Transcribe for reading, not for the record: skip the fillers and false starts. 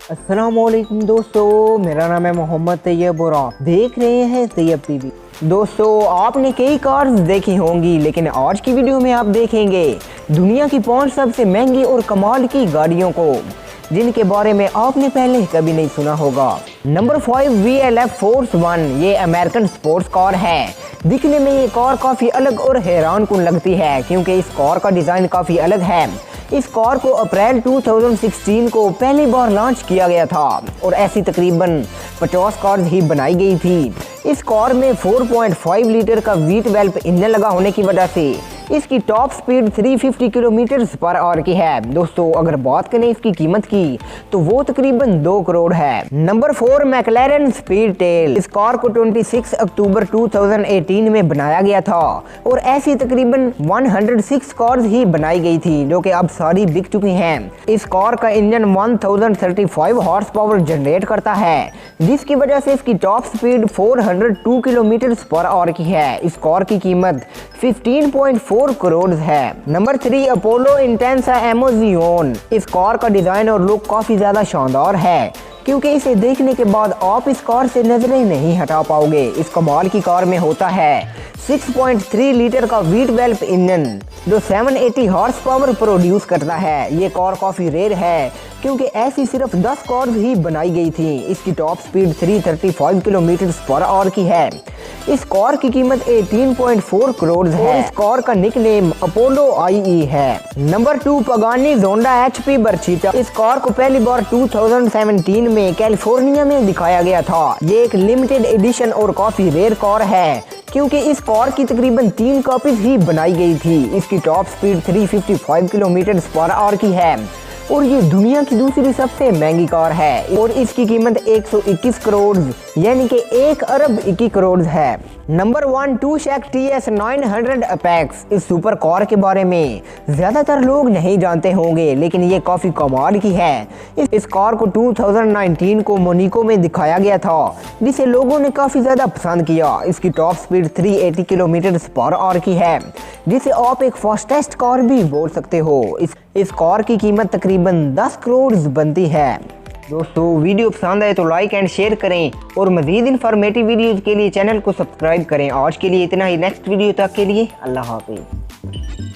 अस्सलामुअलैकुम दोस्तों, मेरा नाम है मोहम्मद तैयब और आप देख रहे हैं तैयब टीवी। दोस्तों, आपने कई कार्स देखी होंगी, लेकिन आज की वीडियो में आप देखेंगे दुनिया की 5 सबसे महंगी और कमाल की गाड़ियों को, जिनके बारे में आपने पहले कभी नहीं सुना होगा। Number 5 VLF force 1। ये अमेरिकन स्पोर्ट्स कार है। दिखने में ये कार काफ़ी अलग और हैरान कुन लगती है, क्योंकि इस कार का डिज़ाइन काफ़ी अलग है। इस कार को अप्रैल 2016 को पहली बार लॉन्च किया गया था और ऐसी तकरीबन 50 कार्स ही बनाई गई थी। इस कार में 4.5 लीटर का V12 इंजन लगा होने की वजह से इसकी टॉप स्पीड 350 किलोमीटर/आवर की है। दोस्तों, अगर बात करें इसकी कीमत की तो वो तकरीबन 2 करोड़ है। Number 4 McLaren Speedtail. इस कार को 26 अक्टूबर 2018 में बनाया गया था और ऐसी तकरीबन 106 कार्स ही बनाई गई थी, जो कि अब सारी बिक चुकी हैं। इस कार का इंजन 1035 हॉर्स पावर जनरेट करता है, जिसकी वजह से इसकी टॉप स्पीड 402 किलोमीटर/आवर की है। इस कार की कीमत 15.4 करोड़ है। Number 3 Apollo Intensa Emozione. इस कार का डिजाइन और लुक काफी ज्यादा शानदार है, क्योंकि इसे देखने के बाद आप इस कार से नजरें नहीं हटा पाओगे। इस कमाल की कार में होता है 6.3 लीटर का V12 इंजन, जो 780 हॉर्स पावर प्रोड्यूस करता है। ये कार काफ़ी रेयर है, क्योंकि ऐसी सिर्फ 10 कार्स ही बनाई गई थी। इसकी टॉप स्पीड 335 किलोमीटर/आवर की है। इस कार की कीमत 18.4 करोड़ है। इस कार का निकनेम अपोलो IE है। Number 2 Pagani Zonda HP Barchetta. इस कार को पहली बार 2017 में कैलिफोर्निया में दिखाया गया था। ये एक लिमिटेड एडिशन और काफ़ी रेयर कार है, क्योंकि इस कार की तकरीबन 3 कॉपीज ही बनाई गई थी। इसकी टॉप स्पीड 355 किलोमीटर/आवर की है और ये दुनिया की दूसरी सबसे महंगी कार है और इसकी कीमत 121 करोड़ यानी कि 1 अरब 21 करोड़ है। Number 1 टूशैक TS 900 apex. इस सुपर कार के बारे में ज़्यादातर लोग नहीं जानते होंगे, लेकिन ये काफ़ी कमाल की है। इस कार को 2019 को मोनाको में दिखाया गया था, जिसे लोगों ने काफ़ी ज़्यादा पसंद किया। इसकी टॉप स्पीड 380 किलोमीटर/आवर की है, जिसे आप एक फास्टेस्ट कार भी बोल सकते हो। इस कार की कीमत तकरीबन 10 करोड़ बनती है। दोस्तों, वीडियो पसंद आए तो लाइक एंड शेयर करें और मज़ीद इन्फॉर्मेटिव वीडियोज़ के लिए चैनल को सब्सक्राइब करें। आज के लिए इतना ही। नेक्स्ट वीडियो तक के लिए अल्लाह हाफ़िज़।